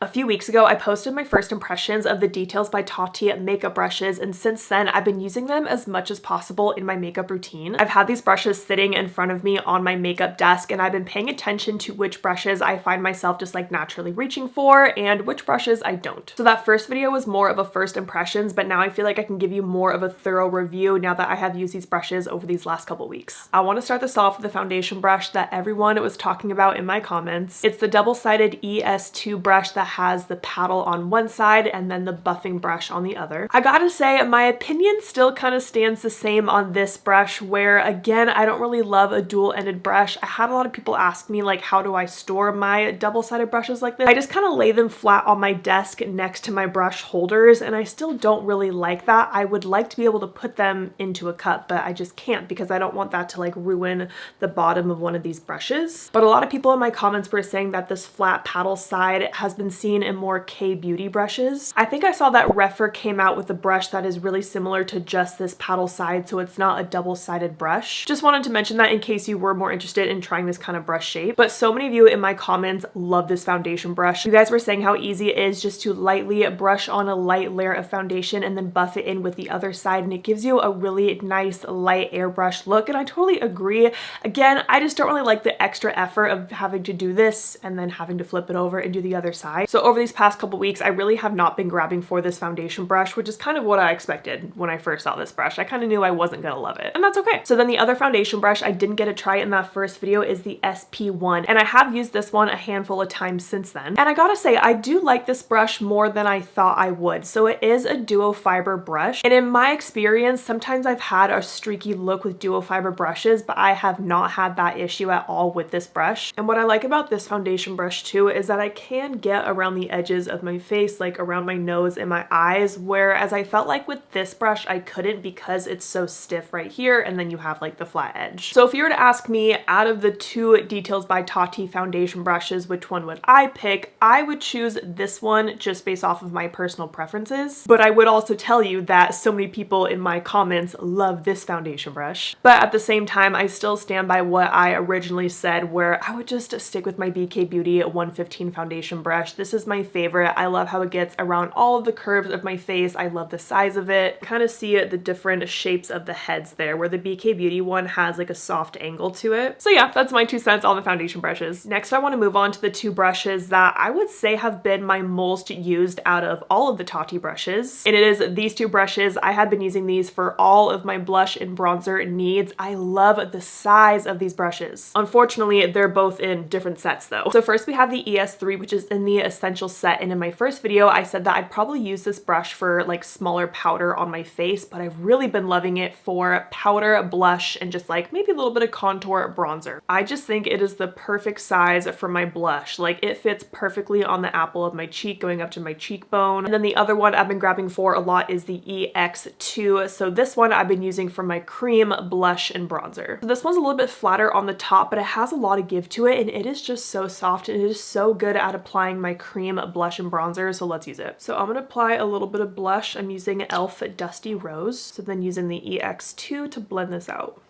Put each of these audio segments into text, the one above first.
A few weeks ago, I posted my first impressions of the Details by Tati makeup brushes, and since then, I've been using them as much as possible in my makeup routine. I've had these brushes sitting in front of me on my makeup desk, and I've been paying attention to which brushes I find myself just like naturally reaching for and which brushes I don't. So that first video was more of a first impressions, but now I feel like I can give you more of a thorough review now that I have used these brushes over these last couple weeks. I want to start this off with the foundation brush that everyone was talking about in my comments. It's the double-sided ES2 brush that has the paddle on one side and then the buffing brush on the other. I gotta say, my opinion still kind of stands the same on this brush, where again, I don't really love a dual-ended brush. I had a lot of people ask me like, how do I store my double-sided brushes like this? I just kind of lay them flat on my desk next to my brush holders, and I still don't really like that. I would like to be able to put them into a cup, but I just can't because I don't want that to like ruin the bottom of one of these brushes. But a lot of people in my comments were saying that this flat paddle side has been seen in more K-beauty brushes. I think I saw that Rephr came out with a brush that is really similar to just this paddle side, so it's not a double-sided brush. Just wanted to mention that in case you were more interested in trying this kind of brush shape. But so many of you in my comments love this foundation brush. You guys were saying how easy it is just to lightly brush on a light layer of foundation and then buff it in with the other side, and it gives you a really nice light airbrush look, and I totally agree. Again, I just don't really like the extra effort of having to do this and then having to flip it over and do the other side. So over these past couple weeks, I really have not been grabbing for this foundation brush, which is kind of what I expected when I first saw this brush. I kind of knew I wasn't gonna love it, and that's okay. So then the other foundation brush I didn't get to try in that first video is the SP1, and I have used this one a handful of times since then. And I gotta say, I do like this brush more than I thought I would. So it is a duo fiber brush, and in my experience, sometimes I've had a streaky look with duo fiber brushes, but I have not had that issue at all with this brush. And what I like about this foundation brush too is that I can get around the edges of my face, like around my nose and my eyes, whereas I felt like with this brush I couldn't because it's so stiff right here and then you have like the flat edge. So if you were to ask me, out of the two Details by Tati foundation brushes, which one would I pick, I would choose this one just based off of my personal preferences. But I would also tell you that so many people in my comments love this foundation brush. But at the same time, I still stand by what I originally said, where I would just stick with my BK Beauty 115 foundation brush. This is my favorite. I love how it gets around all of the curves of my face. I love the size of it. Kind of see the different shapes of the heads there, where the BK Beauty one has like a soft angle to it. So yeah, that's my 2 cents on the foundation brushes. Next, I want to move on to the two brushes that I would say have been my most used out of all of the Tati brushes. And it is these two brushes. I have been using these for all of my blush and bronzer needs. I love the size of these brushes. Unfortunately, they're both in different sets though. So first we have the ES3, which is in the Essential set, and in my first video, I said that I'd probably use this brush for like smaller powder on my face, but I've really been loving it for powder, blush, and just like maybe a little bit of contour bronzer. I just think it is the perfect size for my blush. Like it fits perfectly on the apple of my cheek going up to my cheekbone. And then the other one I've been grabbing for a lot is the EX2. So this one I've been using for my cream, blush, and bronzer. So this one's a little bit flatter on the top, but it has a lot of give to it, and it is just so soft, and it is so good at applying my cream, blush, and bronzer. So let's use it. So I'm gonna apply a little bit of blush. I'm using e.l.f. Dusty Rose. So then using the EX2 to blend this out.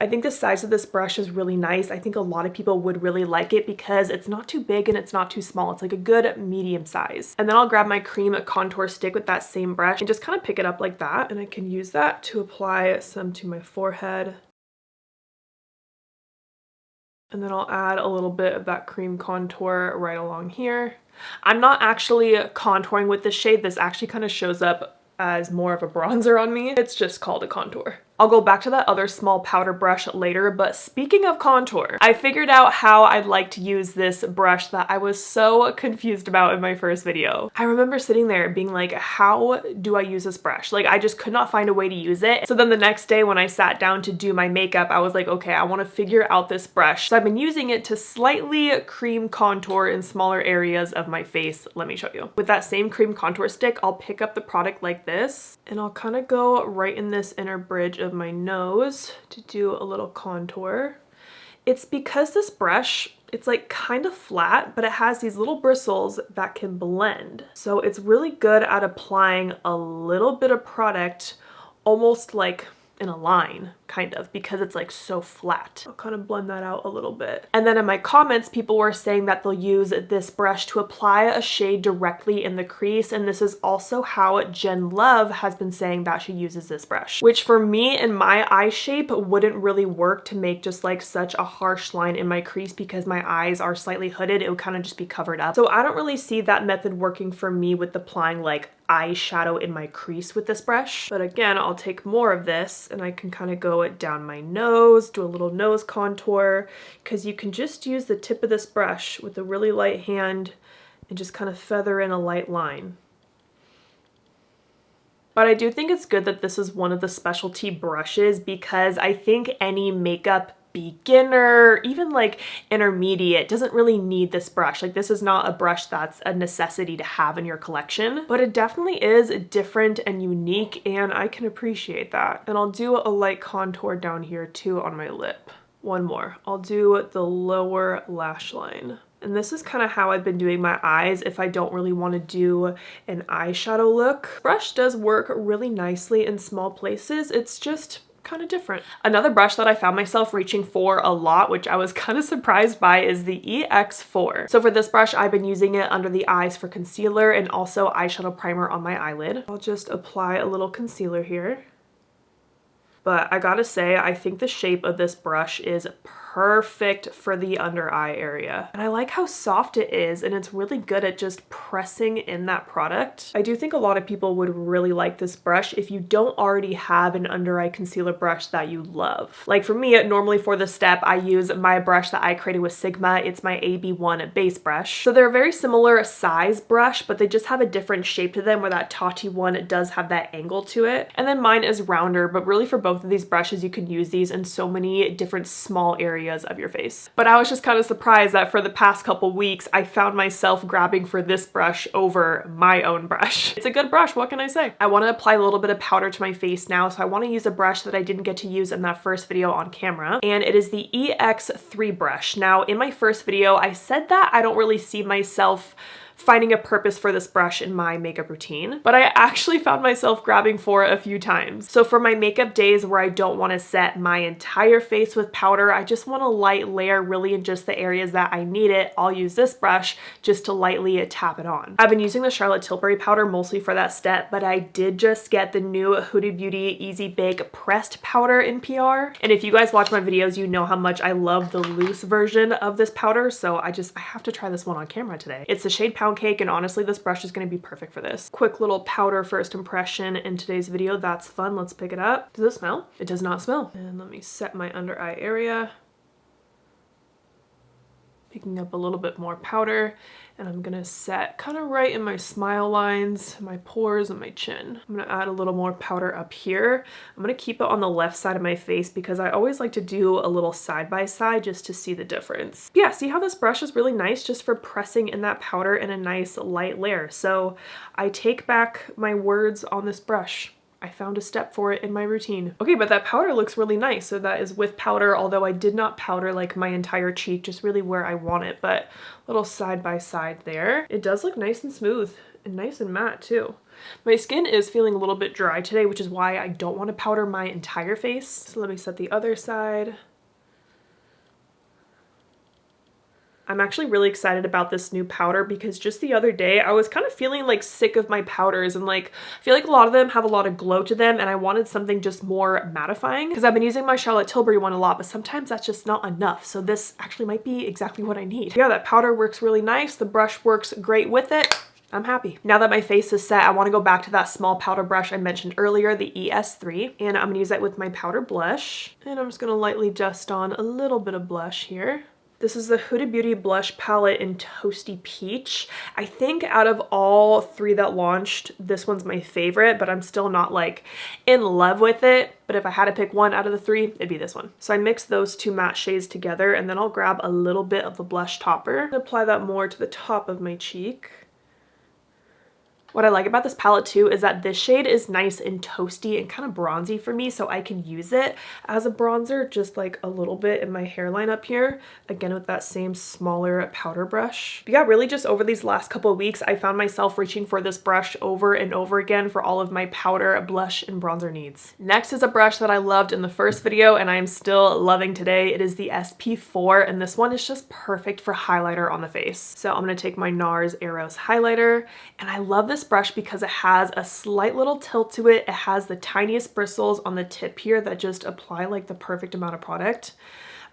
I think the size of this brush is really nice. I think a lot of people would really like it because it's not too big and it's not too small. It's like a good medium size. And then I'll grab my cream contour stick with that same brush and just kind of pick it up like that. And I can use that to apply some to my forehead. And then I'll add a little bit of that cream contour right along here. I'm not actually contouring with this shade. This actually kind of shows up as more of a bronzer on me. It's just called a contour. I'll go back to that other small powder brush later, but speaking of contour, I figured out how I'd like to use this brush that I was so confused about in my first video. I remember sitting there being like, how do I use this brush? Like, I just could not find a way to use it. So then the next day when I sat down to do my makeup, I was like, okay, I want to figure out this brush. So I've been using it to slightly cream contour in smaller areas of my face. Let me show you. With that same cream contour stick, I'll pick up the product like this, and I'll kind of go right in this inner bridge of my nose to do a little contour. It's because this brush, it's like kind of flat, but it has these little bristles that can blend. So it's really good at applying a little bit of product, almost like in a line, kind of, because it's like so flat. I'll kind of blend that out a little bit. And then in my comments, people were saying that they'll use this brush to apply a shade directly in the crease, and this is also how Jen Love has been saying that she uses this brush, which for me in my eye shape wouldn't really work to make just like such a harsh line in my crease because my eyes are slightly hooded. It would kind of just be covered up. So I don't really see that method working for me with applying like eyeshadow in my crease with this brush. But again, I'll take more of this and I can kind of go it down my nose, do a little nose contour, because you can just use the tip of this brush with a really light hand and just kind of feather in a light line. But I do think it's good that this is one of the specialty brushes because I think any makeup beginner, even like intermediate, doesn't really need this brush. Like this is not a brush that's a necessity to have in your collection, but it definitely is different and unique and I can appreciate that. And I'll do a light contour down here too on my lip. One more. I'll do the lower lash line. And this is kind of how I've been doing my eyes if I don't really want to do an eyeshadow look. Brush does work really nicely in small places. It's just kind of different. Another brush that I found myself reaching for a lot, which I was kind of surprised by, is the EX4. So for this brush, I've been using it under the eyes for concealer and also eyeshadow primer on my eyelid. I'll just apply a little concealer here. But I gotta say, I think the shape of this brush is perfect for the under eye area. And I like how soft it is and it's really good at just pressing in that product. I do think a lot of people would really like this brush if you don't already have an under eye concealer brush that you love. Like for me, normally for this step, I use my brush that I created with Sigma. It's my AB1 base brush. So they're a very similar size brush, but they just have a different shape to them where that Tati one does have that angle to it. And then mine is rounder, but really for both of these brushes, you can use these in so many different small areas of your face. But I was just kind of surprised that for the past couple weeks, I found myself grabbing for this brush over my own brush. It's a good brush, what can I say? I want to apply a little bit of powder to my face now, so I want to use a brush that I didn't get to use in that first video on camera, and it is the EX3 brush. Now, in my first video, I said that I don't really see myself finding a purpose for this brush in my makeup routine, but I actually found myself grabbing for it a few times. So for my makeup days where I don't want to set my entire face with powder, I just want a light layer really in just the areas that I need it, I'll use this brush just to lightly tap it on. I've been using the Charlotte Tilbury powder mostly for that step, but I did just get the new Huda Beauty Easy Bake pressed powder in PR. And if you guys watch my videos, you know how much I love the loose version of this powder, so I have to try this one on camera today. It's the shade Pound Cake, and honestly this brush is going to be perfect for this. Quick little powder first impression in today's video. That's fun. Let's pick it up. Does it smell? It does not smell. And let me set my under eye area. Picking up a little bit more powder, and I'm gonna set kind of right in my smile lines, my pores, and my chin. I'm gonna add a little more powder up here. I'm gonna keep it on the left side of my face because I always like to do a little side by side just to see the difference. Yeah, see how this brush is really nice just for pressing in that powder in a nice light layer. So I take back my words on this brush. I found a step for it in my routine. Okay, but that powder looks really nice. So that is with powder, although I did not powder like my entire cheek, just really where I want it, but a little side by side there. It does look nice and smooth and nice and matte too. My skin is feeling a little bit dry today, which is why I don't want to powder my entire face. So let me set the other side. I'm actually really excited about this new powder because just the other day I was kind of feeling like sick of my powders, and like I feel like a lot of them have a lot of glow to them, and I wanted something just more mattifying because I've been using my Charlotte Tilbury one a lot, but sometimes that's just not enough. So this actually might be exactly what I need. Yeah, that powder works really nice. The brush works great with it. I'm happy. Now that my face is set, I want to go back to that small powder brush I mentioned earlier, the ES3, and I'm gonna use that with my powder blush, and I'm just gonna lightly dust on a little bit of blush here. This is the Huda Beauty blush palette in Toasty Peach. I think out of all three that launched, this one's my favorite, but I'm still not like in love with it. But if I had to pick one out of the three, it'd be this one. So I mix those two matte shades together, and then I'll grab a little bit of the blush topper and apply that more to the top of my cheek. What I like about this palette too is that this shade is nice and toasty and kind of bronzy for me, so I can use it as a bronzer just like a little bit in my hairline up here, again with that same smaller powder brush. But yeah, really just over these last couple of weeks, I found myself reaching for this brush over and over again for all of my powder, blush, and bronzer needs. Next is a brush that I loved in the first video and I am still loving today. It is the SP4, and this one is just perfect for highlighter on the face. So I'm gonna take my NARS Eros highlighter, and I love this brush because it has a slight little tilt to it. It has the tiniest bristles on the tip here that just apply like the perfect amount of product.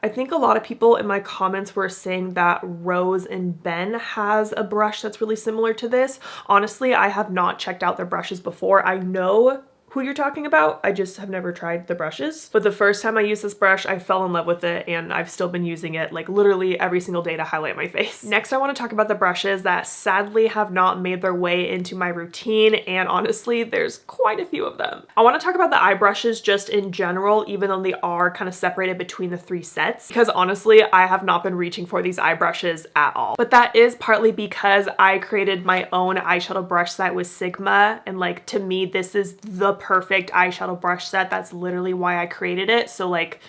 I think a lot of people in my comments were saying that Rose and Ben has a brush that's really similar to this. Honestly, I have not checked out their brushes before. I know who you're talking about. I just have never tried the brushes. But the first time I used this brush, I fell in love with it, and I've still been using it like literally every single day to highlight my face. Next, I want to talk about the brushes that sadly have not made their way into my routine, and honestly, there's quite a few of them. I want to talk about the eye brushes just in general, even though they are kind of separated between the 3 sets, because honestly, I have not been reaching for these eye brushes at all. But that is partly because I created my own eyeshadow brush set with Sigma, and like to me, this is the perfect eyeshadow brush set. That's literally why I created it. So like,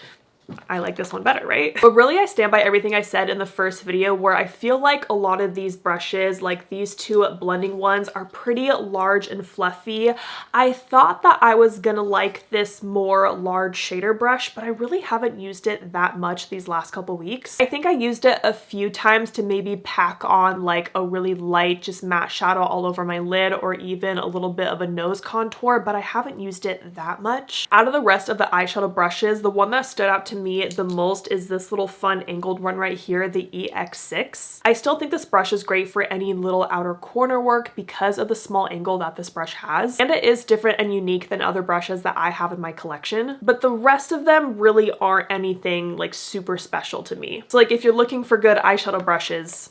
I like this one better, right? But really, I stand by everything I said in the first video, where I feel like a lot of these brushes, like these 2 blending ones, are pretty large and fluffy. I thought that I was gonna like this more large shader brush, but I really haven't used it that much these last couple weeks. I think I used it a few times to maybe pack on like a really light, just matte shadow all over my lid, or even a little bit of a nose contour, but I haven't used it that much. Out of the rest of the eyeshadow brushes, the one that stood out to me the most is this little fun angled one right here, the EX6. I still think this brush is great for any little outer corner work because of the small angle that this brush has, and it is different and unique than other brushes that I have in my collection, but the rest of them really aren't anything like super special to me. So like, if you're looking for good eyeshadow brushes,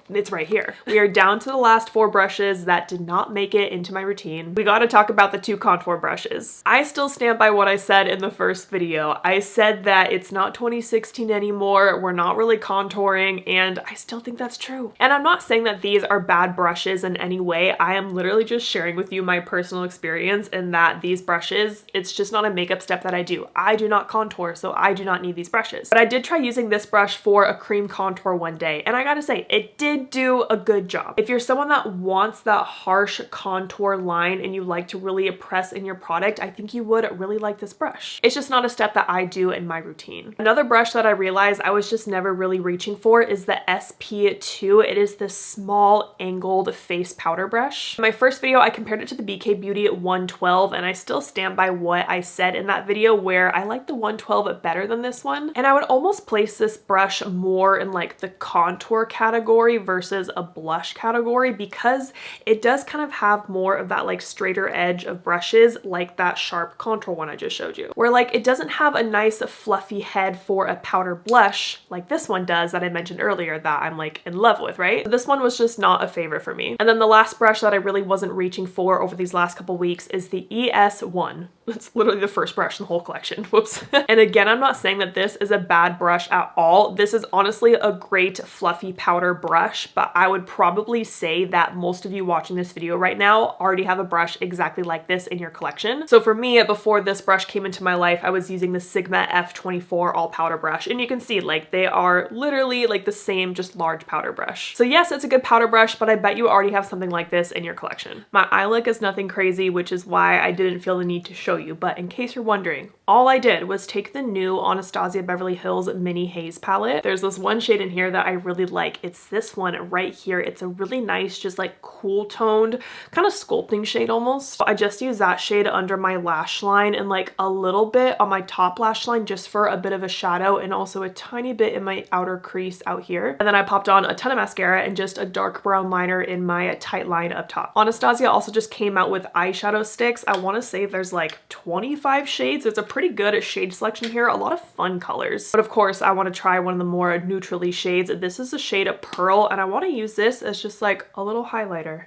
it's right here. We are down to the last 4 brushes that did not make it into my routine. We got to talk about the 2 contour brushes. I still stand by what I said in the first video. I said that it's not 2016 anymore, we're not really contouring, and I still think that's true. And I'm not saying that these are bad brushes in any way. I am literally just sharing with you my personal experience, and that these brushes, it's just not a makeup step that I do. I do not contour, so I do not need these brushes. But I did try using this brush for a cream contour one day, and I gotta say, it did do a good job. If you're someone that wants that harsh contour line and you like to really press in your product, I think you would really like this brush. It's just not a step that I do in my routine. Another brush that I realized I was just never really reaching for is the SP2. It is this small angled face powder brush. In my first video, I compared it to the BK Beauty 112, and I still stand by what I said in that video, where I like the 112 better than this one. And I would almost place this brush more in like the contour category versus a blush category, because it does kind of have more of that like straighter edge of brushes, like that sharp contour one I just showed you, where like it doesn't have a nice fluffy head for a powder blush like this one does that I mentioned earlier that I'm like in love with, right? This one was just not a favorite for me. And then the last brush that I really wasn't reaching for over these last couple weeks is the ES1. It's literally the first brush in the whole collection. Whoops. And again, I'm not saying that this is a bad brush at all. This is honestly a great fluffy powder brush, but I would probably say that most of you watching this video right now already have a brush exactly like this in your collection. So for me, before this brush came into my life, I was using the Sigma F24 all powder brush, and you can see like they are literally like the same, just large powder brush. So yes, it's a good powder brush, but I bet you already have something like this in your collection. My eye look is nothing crazy, which is why I didn't feel the need to show you, but in case you're wondering, all I did was take the new Anastasia Beverly Hills Mini Haze palette. There's this one shade in here that I really like. It's this one right here. It's a really nice, just like cool toned, kind of sculpting shade almost. I just use that shade under my lash line and like a little bit on my top lash line just for a bit of a shadow, and also a tiny bit in my outer crease out here. And then I popped on a ton of mascara and just a dark brown liner in my tight line up top. Anastasia also just came out with eyeshadow sticks. I want to say there's like 25 shades. It's a pretty good shade selection here, a lot of fun colors. But of course, I want to try one of the more neutrally shades. This is the shade Pearl, and I want to use this as just like a little highlighter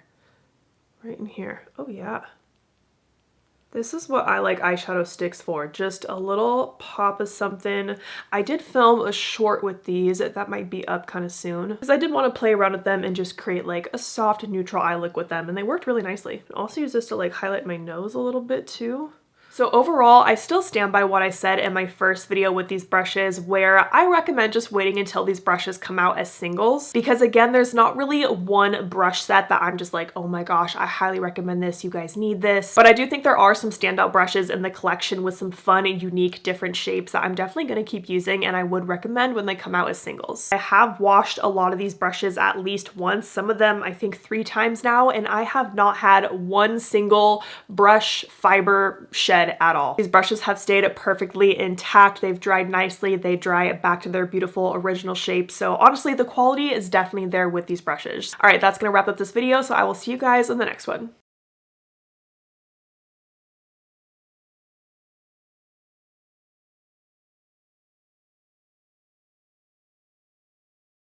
right in here. Oh yeah. This is what I like eyeshadow sticks for, just a little pop of something. I did film a short with these that might be up kind of soon because I did want to play around with them and just create like a soft neutral eye look with them, and they worked really nicely. I also use this to like highlight my nose a little bit too. So overall, I still stand by what I said in my first video with these brushes, where I recommend just waiting until these brushes come out as singles, because again, there's not really one brush set that I'm just like, oh my gosh, I highly recommend this, you guys need this. But I do think there are some standout brushes in the collection with some fun and unique different shapes that I'm definitely going to keep using, and I would recommend when they come out as singles. I have washed a lot of these brushes at least once, some of them I think 3 times now, and I have not had one single brush fiber shed at all. These brushes have stayed perfectly intact. They've dried nicely. They dry back to their beautiful original shape. So honestly, the quality is definitely there with these brushes. All right, that's gonna wrap up this video. So I will see you guys in the next one.